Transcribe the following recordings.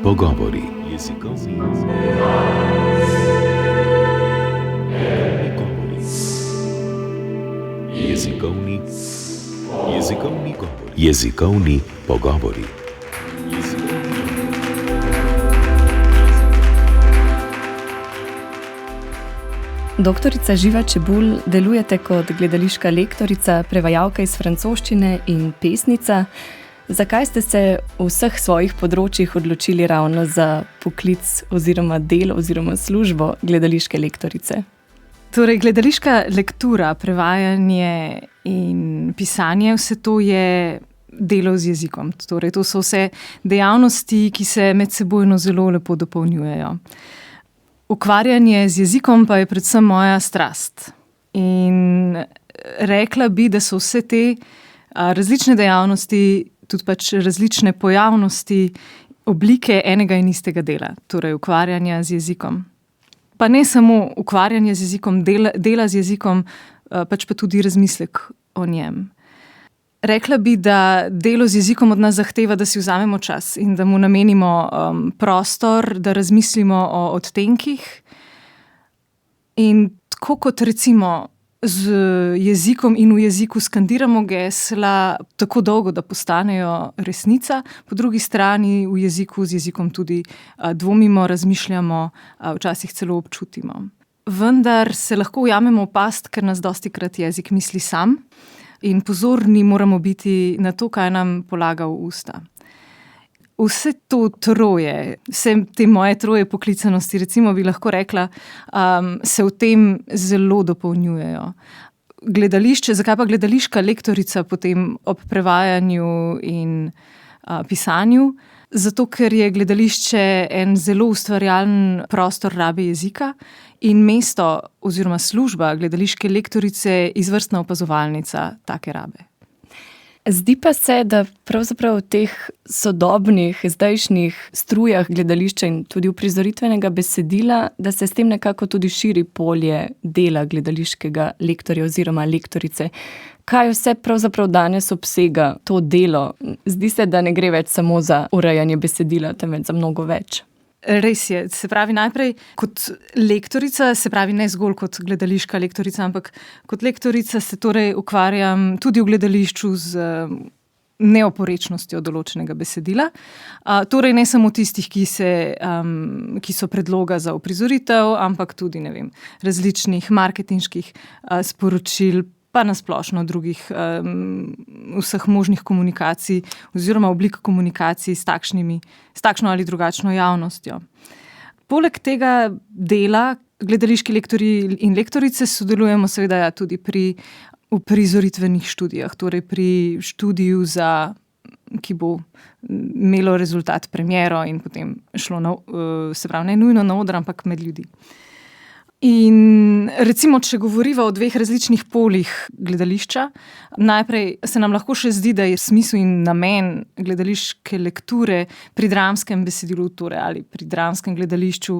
Pogovori. Jezikovni pogovori. Doktorica Živa Čebulj, delujete kot gledališka lektorica, prevajalka iz francoščine in pesnica. Zakaj ste se v vseh svojih področjih odločili ravno za poklic oziroma del oziroma službo gledališke lektorice? Torej, gledališka lektura, prevajanje in pisanje, vse to je delo z jezikom. Torej, to so vse dejavnosti, ki se medsebojno zelo lepo dopolnjujejo. Ukvarjanje z jezikom pa je predvsem moja strast. In rekla bi, da so vse te različne dejavnosti, tudi pač različne pojavnosti, oblike enega in istega dela, torej ukvarjanja z jezikom. Pa ne samo ukvarjanje z jezikom, dela z jezikom, pač pa tudi razmislek o njem. Rekla bi, da delo z jezikom od nas zahteva, da si vzamemo čas in da mu namenimo prostor, da razmislimo o odtenkih. In tako kot recimo z jezikom in v jeziku skandiramo gesla tako dolgo, da postanejo resnica, po drugi strani v jeziku z jezikom tudi dvomimo, razmišljamo, včasih celo občutimo. Vendar se lahko ujamemo v past, ker nas dostikrat jezik misli sam. In pozorni moramo biti na to, kaj nam polaga v usta. Vse to troje, vse te moje troje poklicanosti, recimo bi lahko rekla, se v tem zelo dopolnjujejo. Gledališče, zakaj pa gledališka lektorica potem ob prevajanju in pisanju? Zato, ker je gledališče en zelo ustvarjalen prostor rabe jezika in mesto oziroma služba gledališke lektorice izvrstna opazovalnica take rabe. Zdi pa se, da pravzaprav v teh sodobnih, zdajšnjih strujah gledališča in tudi uprizoritvenega besedila, da se s tem nekako tudi širi polje dela gledališkega lektorja oziroma lektorice. Kaj vse pravzaprav danes obsega to delo? Zdi se, da ne gre več samo za urejanje besedila, temveč za mnogo več. Res je. Se pravi, najprej kot lektorica, se pravi ne zgolj kot gledališka lektorica, ampak kot lektorica se torej ukvarjam tudi v gledališču z neoporečnostjo določenega besedila. Torej ne samo tistih, ki so predloga za uprizoritev, ampak tudi, različnih marketinških sporočil, pa nasplošno drugih vseh možnih komunikacij oziroma oblik komunikacij s takšno ali drugačno javnostjo. Poleg tega dela gledališki lektorji in lektorice sodelujemo seveda tudi pri uprizoritvenih študijah, torej pri študiju, ki bo imelo rezultat premiero in potem šlo se pravi ne nujno na oder, ampak med ljudi. In recimo, če govoriva o dveh različnih poljih gledališča, najprej se nam lahko še zdi, da je smisel in namen gledališke lekture pri dramskem besedilu, torej ali pri dramskem gledališču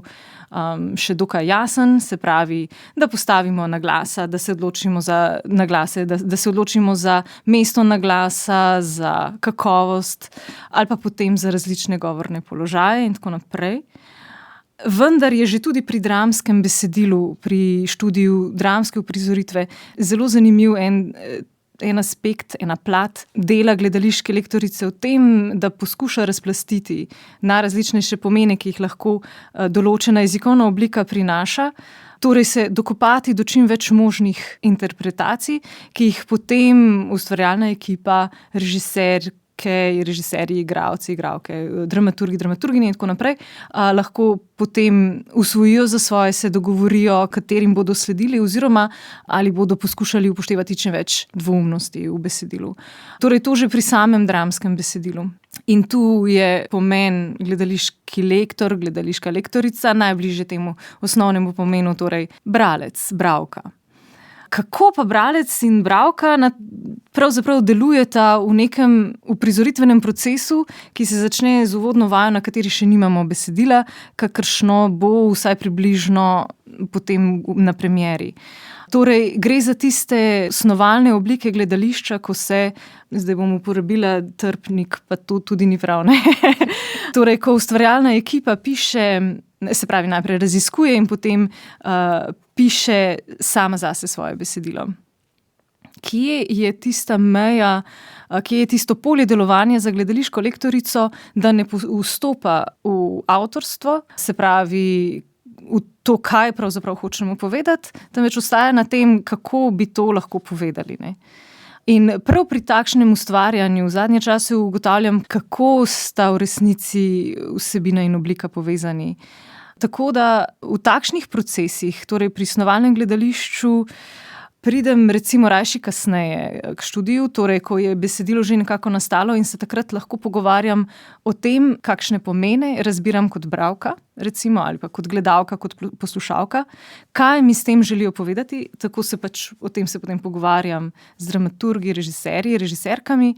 še dokaj jasen, se pravi, da postavimo naglasa, da se odločimo za naglase, da se odločimo za mesto naglasa, za kakovost ali pa potem za različne govorne položaje in tako naprej. Vendar je že tudi pri dramskem besedilu, pri študiju dramske uprizoritve zelo zanimiv en aspekt, ena plat dela gledališke lektorice v tem, da poskuša razplastiti na različnejše pomene, ki jih lahko določena jezikovna oblika prinaša, torej se dokopati do čim več možnih interpretacij, ki jih potem ustvarjalna ekipa, režiserji, igralci, igralke, dramaturginje in tako naprej, lahko potem usvojijo za svoje, se dogovorijo, katerim bodo sledili oziroma ali bodo poskušali upoštevati čim več dvoumnosti v besedilu. Torej to že pri samem dramskem besedilu. In tu je pomen gledališki lektor, gledališka lektorica najbližje temu osnovnemu pomenu, torej bralec, bralka. Kako pa bralec in bralka pravzaprav delujeta v nekem uprizoritvenem procesu, ki se začne z uvodno vajo, na kateri še nimamo besedila, kakršno bo vsaj približno potem na premieri. Torej, gre za tiste snovalne oblike gledališča, ko se, zdaj bom uporabila trpnik, pa to tudi ni prav, ne? Torej, ko ustvarjalna ekipa piše, se pravi, najprej raziskuje in potem piše sama zase svoje besedilo. Kje je tista meja, kje je tisto polje delovanja za gledališko lektorico, da ne vstopa v avtorstvo, se pravi v to, kaj pravzaprav hočemo povedati, temveč ostaja na tem, kako bi to lahko povedali, ne. In prav pri takšnem ustvarjanju v zadnje čase ugotavljam, kako sta v resnici vsebina in oblika povezani. Tako da v takšnih procesih, torej pri snovalnem gledališču, pridem recimo rajši kasneje k študiju, torej ko je besedilo že nekako nastalo in se takrat lahko pogovarjam o tem, kakšne pomene razbiram kot bralka, recimo, ali pa kot gledalka, kot poslušalka, kaj mi s tem želijo povedati, tako se pač o tem se potem pogovarjam z dramaturgi, režiserji, režiserkami.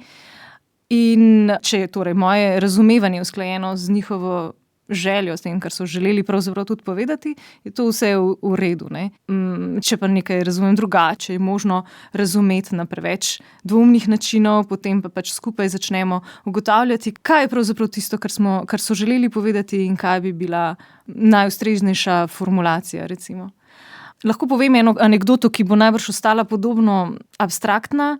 In če je torej moje razumevanje usklajeno z njihovo željo, s tem, kar so želeli pravzaprav tudi povedati, je to vse v redu, ne. Če pa nekaj razumem drugače, je možno razumeti na preveč dvoumnih načinov, potem pa pač skupaj začnemo ugotavljati, kaj je pravzaprav tisto, kar so želeli povedati in kaj bi bila najustreznejša formulacija, recimo. Lahko povem eno anekdoto, ki bo najbrž ostala podobno abstraktna,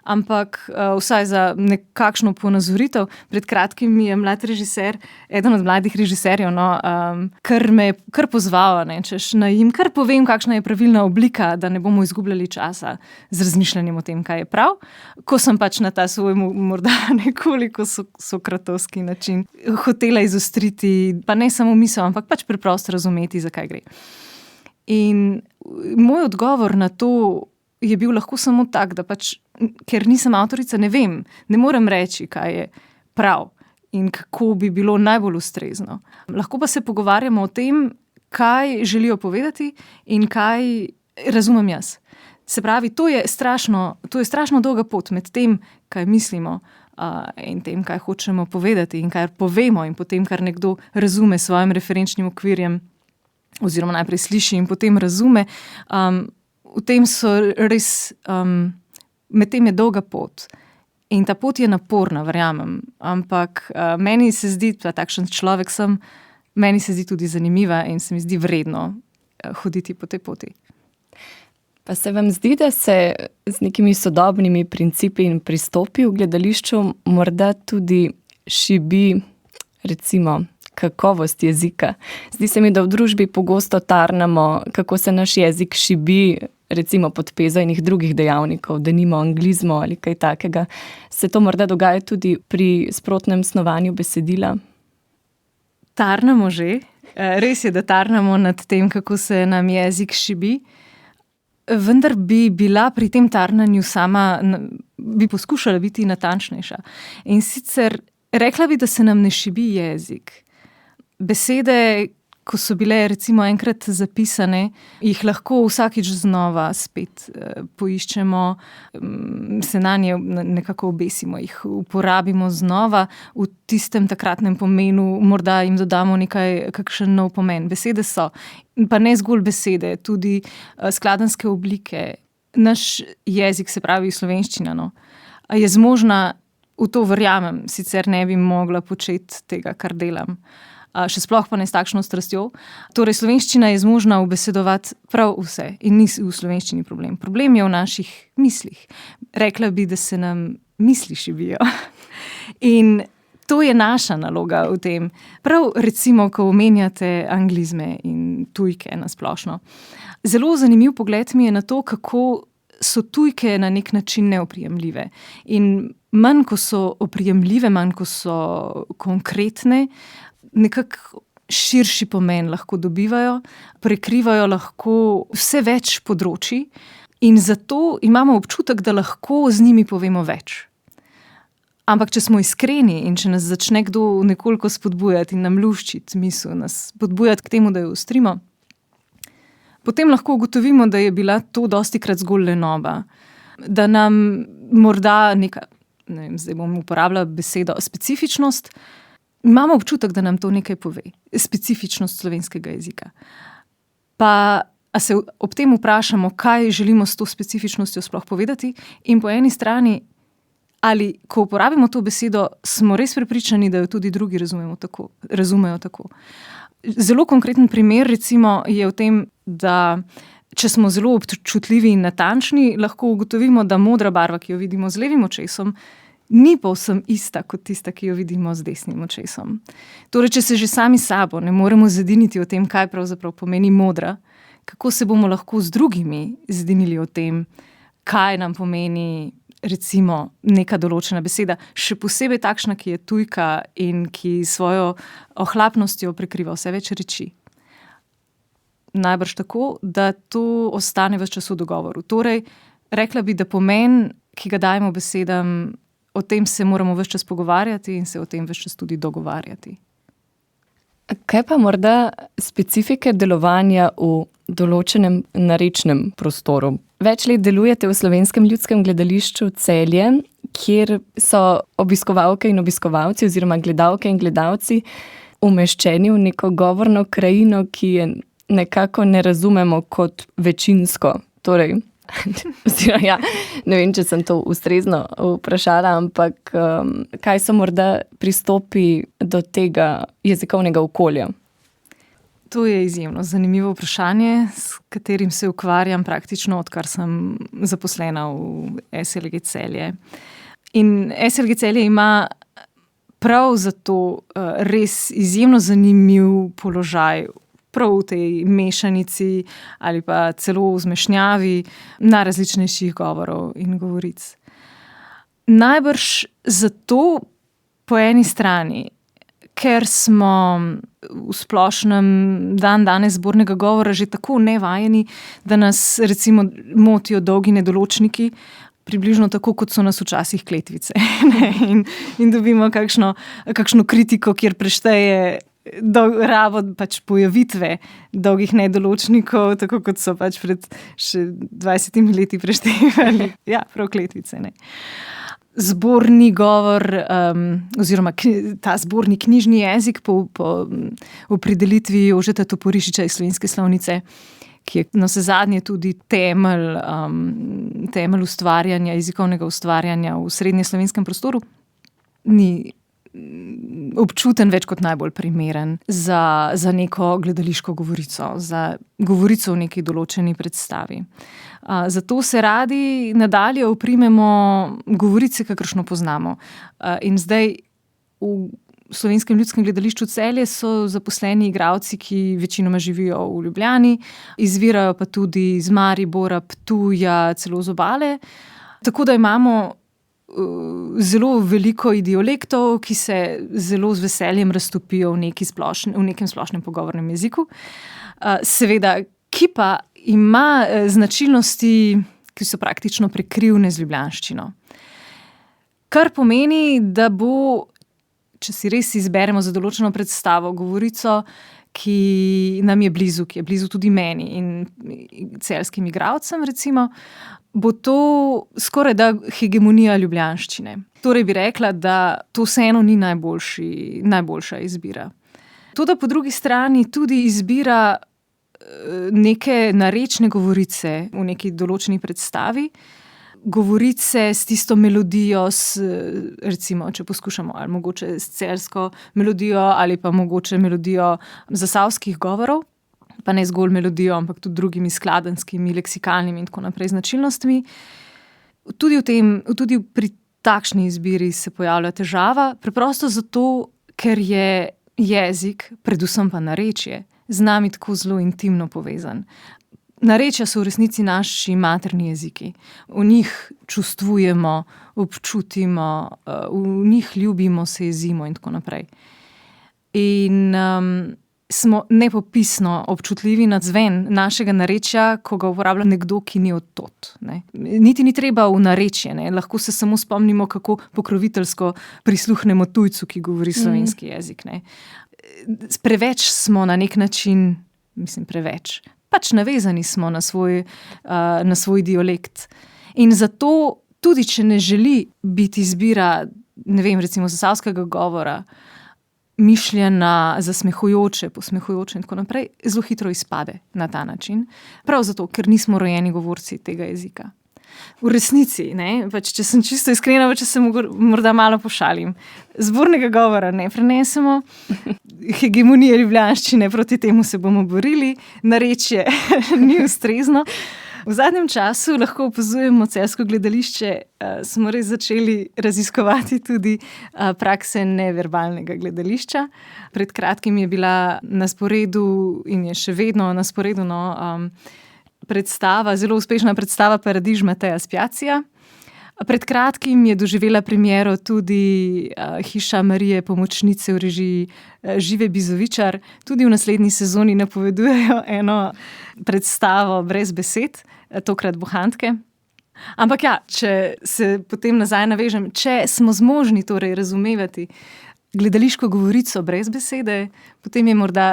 ampak vsaj za nekakšno ponazoritev. Pred kratkim mi je mlad režiser, eden od mladih režiserjev, kar me je kar pozval, ne, češ naj jim kar povem, kakšna je pravilna oblika, da ne bomo izgubljali časa z razmišljanjem o tem, kaj je prav. Ko sem pač na ta svoj morda nekoliko sokratovski način hotela izostriti, pa ne samo misel, ampak pač preprosto razumeti, za kaj gre. In moj odgovor na to je bil lahko samo tak, da pač, ker nisem avtorica, ne vem, ne morem reči, kaj je prav in kako bi bilo najbolj ustrezno. Lahko pa se pogovarjamo o tem, kaj želijo povedati in kaj razumem jaz. Se pravi, to je strašno dolga pot med tem, kaj mislimo, in tem, kaj hočemo povedati in kaj povemo in potem, kar nekdo razume s svojim referenčnim okvirjem, oziroma najprej sliši in potem razume. V tem so res, med tem je dolga pot. In ta pot je naporna, verjamem. Ampak meni se zdi, da takšen človek sem, meni se zdi tudi zanimiva in se mi zdi vredno hoditi po tej poti. Pa se vam zdi, da se z nekimi sodobnimi principi in pristopi v gledališču morda tudi šibi, recimo, kakovost jezika? Zdi se mi, da v družbi pogosto tarnamo, kako se naš jezik šibi, recimo pod pezo enih drugih dejavnikov, denimo anglizmo ali kaj takega. Se to morda dogaja tudi pri sprotnem snovanju besedila? Tarnamo že. Res je, da tarnamo nad tem, kako se nam jezik šibi. Vendar bi bila pri tem tarnanju bi poskušala biti natančnejša. In sicer rekla bi, da se nam ne šibi jezik. Besede, ko so bile recimo enkrat zapisane, jih lahko vsakič znova spet poiščemo, se nanje nekako obesimo, jih uporabimo znova v tistem takratnem pomenu, morda jim dodamo kakšen nov pomen. Besede so, pa ne zgolj besede, tudi skladenjske oblike. Naš jezik, se pravi slovenščina, je zmožna, v to verjamem, sicer ne bi mogla početi tega, kar delam. Še sploh pa ne s takšno strastjo. Torej, slovenščina je zmožna ubesedovati prav vse in ni v slovenščini problem. Problem je v naših mislih. Rekla bi, da se nam misli šibijo. In to je naša naloga v tem. Prav recimo, ko omenjate anglizme in tujke na splošno. Zelo zanimiv pogled mi je na to, kako so tujke na nek način neoprijemljive. In manj, ko so oprijemljive, manj, ko so konkretne, nekako širši pomen lahko dobivajo, prekrivajo lahko vse več področij in zato imamo občutek, da lahko z njimi povemo več. Ampak če smo iskreni in če nas začne kdo nekoliko spodbujati in nam luščiti misel, nas spodbujati k temu, da jo ostrimo, potem lahko ugotovimo, da je bila to dostikrat zgolj lenoba. Da nam morda neka, ne vem, zdaj bom uporabljala besedo specifičnost, imamo občutek, da nam to nekaj pove. Specifičnost slovenskega jezika. Pa se ob tem vprašamo, kaj želimo s to specifičnostjo sploh povedati, in po eni strani, Ali, ko uporabimo to besedo, smo res prepričani, da jo tudi drugi razumejo tako. Zelo konkreten primer recimo je v tem, da če smo zelo občutljivi in natančni, lahko ugotovimo, da modra barva, ki jo vidimo z levim očesom, ni povsem ista kot tista, ki jo vidimo z desnim očesom. Torej, če se že sami sabo ne moremo zediniti o tem, kaj pravzaprav pomeni modra, kako se bomo lahko z drugimi zedinili o tem, kaj nam pomeni recimo neka določena beseda, še posebej takšna, ki je tujka in ki svojo ohlapnostjo prekriva vse več reči. Najbrž tako, da to ostane ves čas v dogovoru. Torej, rekla bi, da pomen, ki ga dajemo besedam, o tem se moramo ves čas pogovarjati in se o tem ves čas tudi dogovarjati. Kaj pa morda specifike delovanja v določenem narečnem prostoru? Več let delujete v Slovenskem ljudskem gledališču Celje, kjer so obiskovalke in obiskovalci oziroma gledalke in gledalci umeščeni v neko govorno krajino, ki je nekako ne razumemo kot večinsko. Torej, ja, ne vem, če sem to ustrezno vprašala, ampak kaj so morda pristopi do tega jezikovnega okolja? To je izjemno zanimivo vprašanje, s katerim se ukvarjam praktično, odkar sem zaposlena v SLG Celje. In SLG Celje ima prav zato res izjemno zanimiv položaj prav v tej mešanici ali pa celo v zmešnjavi najrazličnejših govorov in govoric. Najbrž zato po eni strani, ker smo v splošnem danes zbornega govora že tako nevajeni, da nas recimo motijo dolgi nedoločniki, približno tako, kot so nas včasih kletvice. In dobimo kakšno kritiko, kjer prešteje rabo pojavitve dolgih nedoločnikov, tako kot so pred še 20 leti preštevali. Ja, prav kletvice, ne. Zborni govor oziroma ta zborni knjižni jezik po opredelitvi Jožeta Toporišiča iz Slovenske slovnice, ki je navsezadnje tudi temelj ustvarjanja, jezikovnega ustvarjanja v srednjeslovenskem prostoru, ni občuten več kot najbolj primeren za neko gledališko govorico, za govorico v neki določeni predstavi. Zato se radi nadalje oprimemo govorice, kakršno poznamo. In zdaj v Slovenskem ljudskem gledališču Celje so zaposleni igralci, ki večinoma živijo v Ljubljani, izvirajo pa tudi iz Maribora, Ptuja, celo z Obale. Tako da imamo zelo veliko idiolektov, ki se zelo z veseljem raztopijo v nekem splošnem pogovornem jeziku. Seveda, ki pa ima značilnosti, ki so praktično prekrivne z ljubljanščino. Kar pomeni, da bo, če si res izberemo za določeno predstavo govorico, ki nam je blizu tudi meni in celjskim igralcem recimo, bo to skoraj da hegemonija ljubljanščine. Torej bi rekla, da to vseeno ni najboljša izbira. Toda po drugi strani tudi izbira neke narečne govorice v neki določeni predstavi, govorice s tisto melodijo, recimo, če poskušamo, ali mogoče s celjsko melodijo ali pa mogoče melodijo zasavskih govorov, pa ne zgolj melodijo, ampak tudi drugimi skladenskimi, leksikalnimi in tako naprej značilnostmi. Tudi pri takšni izbiri se pojavlja težava, preprosto zato, ker je jezik, predvsem pa narečje, z nami tako zelo intimno povezan. Narečja so v resnici naši materni jeziki. V njih čustvujemo, občutimo, v njih ljubimo, se jezimo in tako naprej. In smo nepopisno občutljivi na zven našega narečja, ko ga uporablja nekdo, ki ni od tod. Niti ni treba v narečje, ne. Lahko se samo spomnimo, kako pokroviteljsko prisluhnemo tujcu, ki govori slovenski jezik. Ne. Preveč smo na nek način, pač navezani smo na svoj dialekt. In zato, tudi če ne želi biti izbira, ne vem, recimo zasavskega govora, mišljena zasmehujoče, posmehujoče in tako naprej, zelo hitro izpade na ta način. Prav zato, ker nismo rojeni govorci tega jezika. v resnici, ne, pač, če sem čisto iskrena, če se morda malo pošalim, zbornega govora ne prenesemo, hegemonije ljubljanščine, proti temu se bomo borili, narečje ni ustrezno. V zadnjem času lahko opazujemo celjsko gledališče, smo res začeli raziskovati tudi prakse neverbalnega gledališča. Pred kratkim je bila na sporedu in je še vedno na sporedu predstava, zelo uspešna predstava Paradiž Mateja Spjacija. Pred kratkim je doživela premiero tudi Hiša Marije Pomočnice v režiji Žive Bizovičar. Tudi v naslednji sezoni napovedujejo eno predstavo brez besed, tokrat Bohantke. Ampak ja, če se potem nazaj navežem, če smo zmožni torej razumevati gledališko govorico brez besede, potem je morda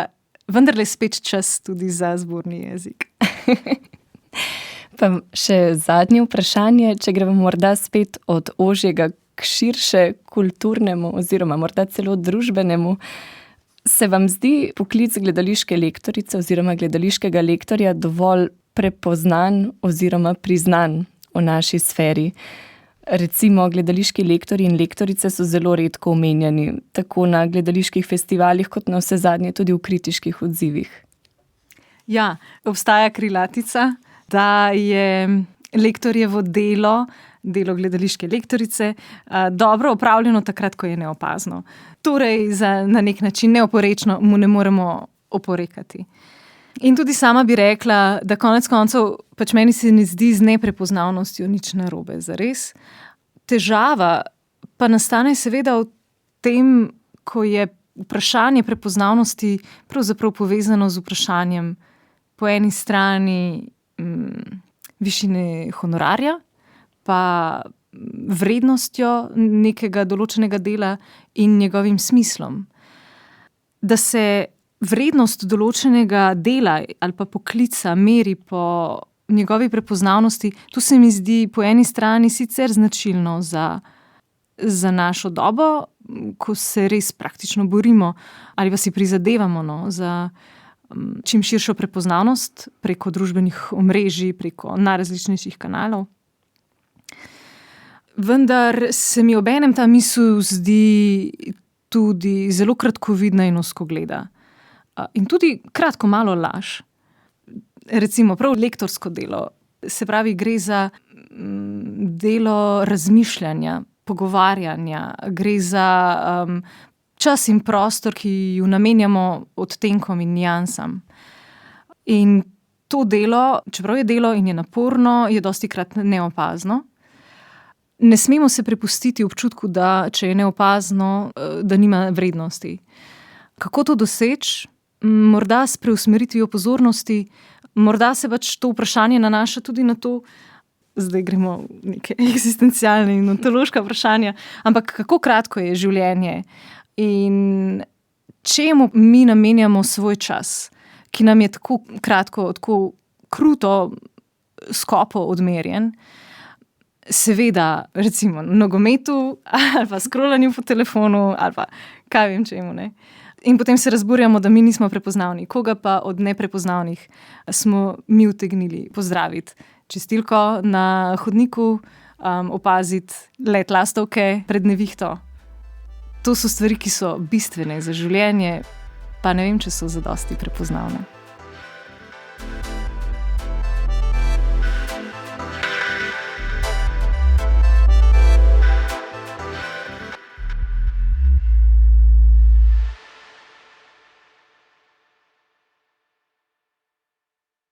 vendarle spet čas tudi za zborni jezik. Pa še zadnje vprašanje, če gremo morda spet od ožjega k širše kulturnemu oziroma morda celo družbenemu. Se vam zdi poklic gledališke lektorice oziroma gledališkega lektorja dovolj prepoznan oziroma priznan v naši sferi? Recimo, gledališki lektorji in lektorice so zelo redko omenjani, tako na gledaliških festivalih, kot na vsezadnje tudi v kritiških odzivih. Ja, obstaja krilatica, da je lektorjevo delo gledališke lektorice, dobro opravljeno takrat, ko je neopazno. Torej, na nek način neoporečno mu ne moremo oporekati. In tudi sama bi rekla, da konec koncev pač meni se ne zdi z neprepoznavnostjo nič narobe, zares. Težava pa nastane seveda v tem, ko je vprašanje prepoznavnosti pravzaprav povezano z vprašanjem po eni strani višine honorarja, pa vrednostjo nekega določenega dela in njegovim smislom. Da se vrednost določenega dela ali pa poklica meri po njegovi prepoznavnosti, to se mi zdi po eni strani sicer značilno za našo dobo, ko se res praktično borimo ali pa si prizadevamo za čim širšo prepoznavnost preko družbenih omrežij, preko najrazličnejših kanalov. Vendar se mi obenem ta misel zdi tudi zelo kratkovidna in ozkogleda. In tudi kratko malo laž. Recimo prav lektorsko delo, se pravi, gre za delo razmišljanja, pogovarjanja, gre za čas in prostor, ki ju namenjamo odtenkom in niansam. In to delo, čeprav je delo in je naporno, je dostikrat neopazno. Ne smemo se prepustiti občutku, da če je neopazno, da nima vrednosti. Kako to doseči? Morda s preusmeritvijo pozornosti, morda se pač to vprašanje nanaša tudi na to, zdaj gremo v neke eksistencialne in ontološka vprašanja, ampak kako kratko je življenje in čemu mi namenjamo svoj čas, ki nam je tako kratko, tako kruto, skopo odmerjen. Seveda, recimo na nogometu ali pa scrollanju po telefonu ali pa kaj vem čemu, ne. In potem se razburjamo, da mi nismo prepoznavni. Koga pa od neprepoznavnih smo mi utegnili pozdraviti? Čistilko na hodniku, opaziti let lastovke pred nevihto. To so stvari, ki so bistvene za življenje, pa ne vem, če so zadosti prepoznavne.